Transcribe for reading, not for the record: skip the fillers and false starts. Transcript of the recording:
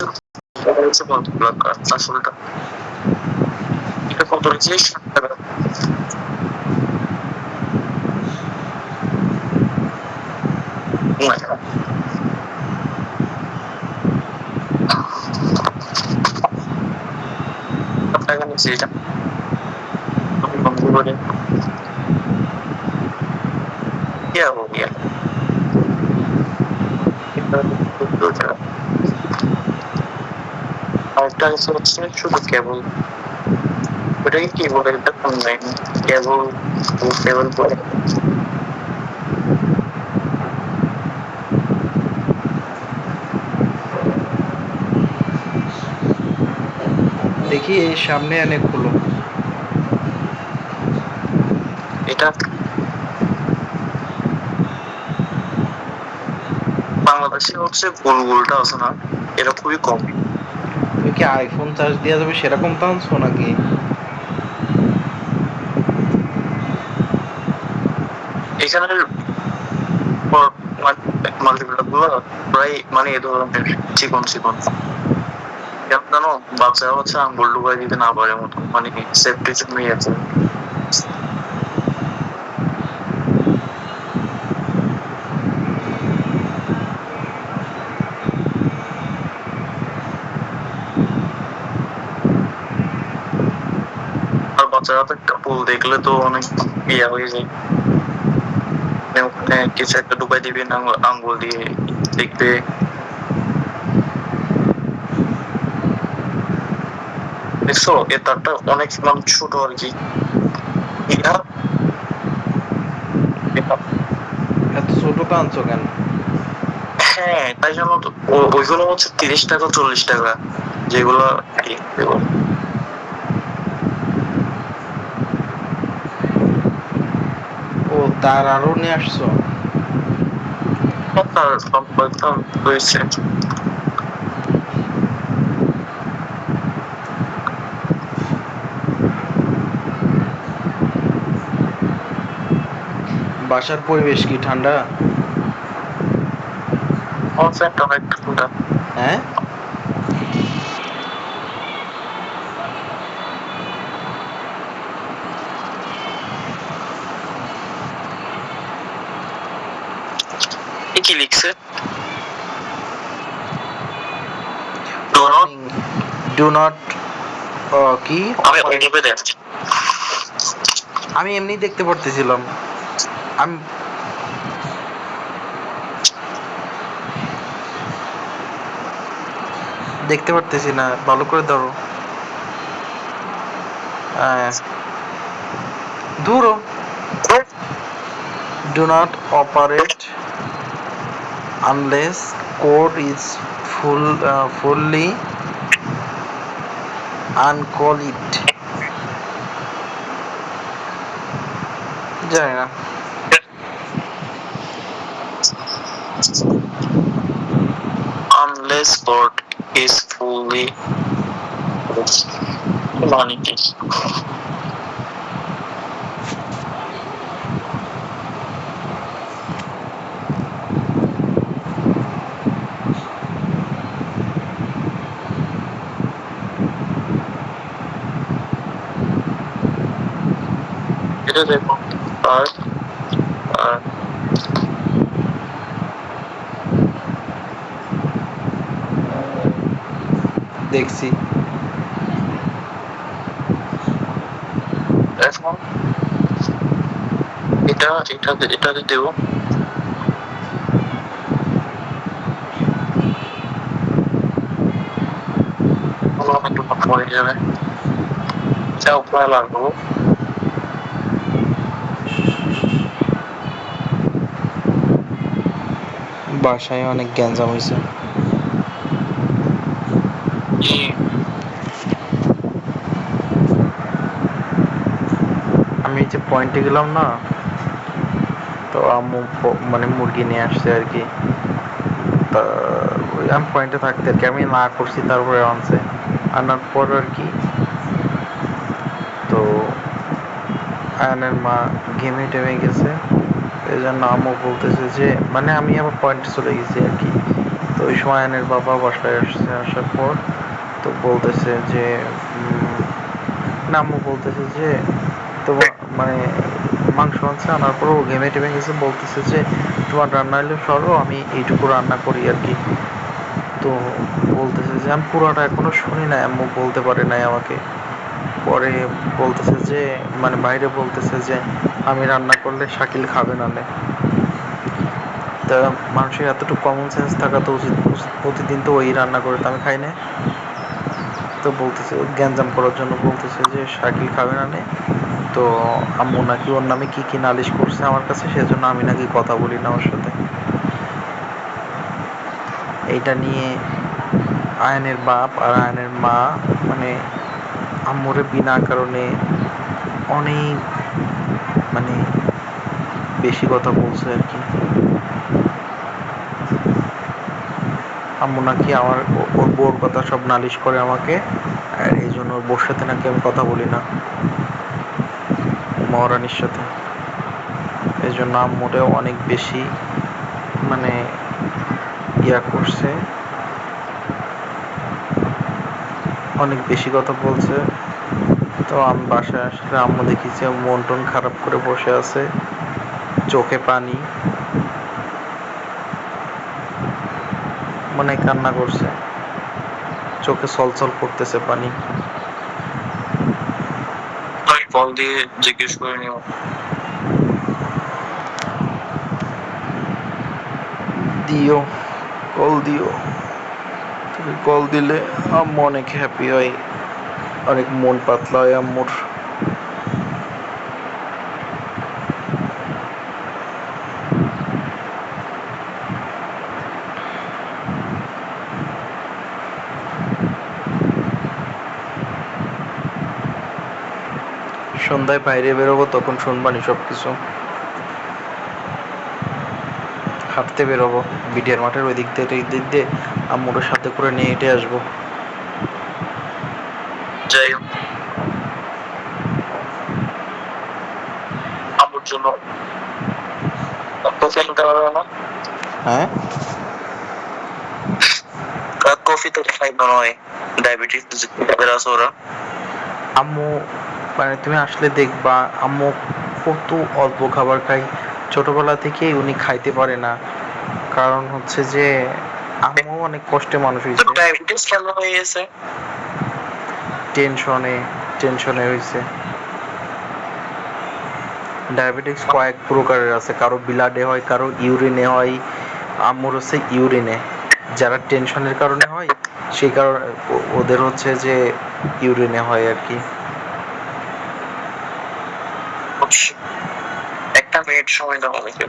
হচ্ছে কতগুলো আসলটা এটা কত হচ্ছে 60 টাকা। টাকা নিচ্ছে এটা আমি বন্ধ করে क्या हो गया আরেকটা হচ্ছে শুধু কেবল ওটাকে কি বলে এটা অনলাইন কেবল কেবল পরে দেখি এই সামনে এনে খুলো এটা বাংলাদেশে হচ্ছে বুলবুলটা আছে না এটা খুবই কম তুমি কি আইফোন চার্জ দেওয়া যাবে সেরকম টানছো নাকি? এখানের মাল্টিমিটার গুলো প্রায় মানে এ ধরনের চিকন চিকন কেন জানো বাচ্চারা হচ্ছে আঙ্গুল ডুবাই দিতে না পারে মতো মানে সেফটির জন্যই আছে আর বাচ্চারা তো একটা ফুল দেখলে তো অনেক ইয়া হয়ে যায় মানে ওখানে কিছু একটা ডুবাই দিবি আঙ্গুল দিয়ে দেখবে দেখছো এর তারটা অনেক মানে ছোট আর কি এটা এত ছোট টানছো কেন? হ্যাঁ তাই জন্য তো ওইগুলো হচ্ছে 30 টাকা 40 টাকা যেগুলো ও তার আরো নিয়ে আসছো? তার সম্পর্ক হয়েছে বাসার পরিবেশ কি ঠান্ডা? ফ্যানটা অনেক ঠান্ডা হ্যাঁ কি লিখছে ওয়ার্নিং ডু নট কি আমি ওইভাবে দেখছি আমি এমনি দেখতে পারতেছিলাম আমি দেখতে পারতেছি না ভালো করে ধরো ধরো do not operate unless code is fully uncall it জানি না unless code is fully মানে কি এটা দেখো আর আর দেখছি এখন এটাতে দেবো একটু পরে যাবে যা উপরে লাগবো বাসায় অনেক গ্যাঞ্জাম হয়েছে আমি যে পয়েন্টে গেলাম না তো আম্মু মানে মুরগি নিয়ে আসছে আর কি তা ওই আমি পয়েন্টে থাকতে আর কি আমি না করছি তারপরে আনছে আনার পর আর কি তো আয়নের মা ঘেমে টেমে গেছে এই জন্য আম্মু বলতেছে যে মানে আমি আবার পয়েন্টে চলে গেছি আর কি তো ওই সময় আয়নের বাবা বাসায় আসছে, আসার পর তো বলতেছে যে না, আম্মু বলতেছে যে তোমার মানে মাংস আনছে, আনার পর ও ঘেমে টেমে গেছে, বলতেছে যে তোমার রান্না হলে সরো, আমি এইটুকু রান্না করি আর কি। তো বলতেছে যে আমি পুরোটা এখনো শুনি নাই, আম্মু বলতে পারে নাই আমাকে। পরে বলতেছে যে মানে বাইরে বলতেছে যে আমি রান্না করলে শাকিল খাবে না নে। তা মানুষের এতটুকু কমন সেন্স থাকা তো উচিত, প্রতিদিন তো ওই রান্না করে তো আমি খাই না। তো বলতেছে গ্যাঞ্জাম করার জন্য বলতেছে যে শাকিল খাবে না নে। তো আম্মু নাকি ওর নামে কি কি নালিশ করছে আমার কাছে, সেজন্য আমি নাকি কথা বলি না ওর সাথে। এইটা নিয়ে আয়নের বাপ আর আয়নের মা মানে আম্মুরে বিনা কারণে অনেক মানে বেশি কথা বলছে আর কি। আম্মু নাকি আমার ওর বউর কথা সব নালিশ করে আমাকে, আর এই জন্য ওর বউর সাথে নাকি আমি কথা বলি না, মহারানীর সাথে। এই জন্য আম্মুরেও অনেক বেশি মানে ইয়া করছে, অনেক বেশি কথা বলছে। তো আমি বাসায় আসলে আম্মু দেখি যে মন টন খারাপ করে বসে আছে, চোখে পানি, মানে কান্না করছে, চোখে ছলছল করতেছে পানি। আমি কল দিয়ে জিজ্ঞেস করে নিও। দিও, কল দিও, তুমি কল দিলে আম্মু অনেক হ্যাপি হয়, অনেক মন পাতলা হয় আম্মুর। সন্ধ্যায় বাইরে বেরোবো, তখন শুনবানি সব কিছু। হাঁটতে বেরোবো বিটিআর মাঠের ওই দিক দিয়ে, এই দিক দিয়ে আম্মুর সাথে করে নিয়ে হেঁটে আসবো। যাই হোক, আম্মুর জন্য কফি আনতে পারবে না? হ্যাঁ, কফি তো খাইতে নয়, ডায়াবেটিস যাদের আছে ওরা। আম্মু মানে তুমি আসলে দেখবা আম্মু কত অল্প খাবার খায়, ছোটবেলা থেকেই উনি খাইতে পারে না। কারণ হচ্ছে যে আম্মু অনেক কষ্টে মানুষ হয়েছে, ডায়াবেটিস কেন হয়ে গেছে? টেনশনে, টেনশনে হয়েছে। ডায়াবেটিস কয়েক প্রকারের আছে, কারো ব্লাডে হয়, কারো ইউরিনে হয়। আম্মুর হচ্ছে ইউরিনে, যারা টেনশনের কারণে হয় সেই কারণে ওদের হচ্ছে যে ইউরিনে হয় আর কি। একটা মিনিট সময় দাও আমাকে।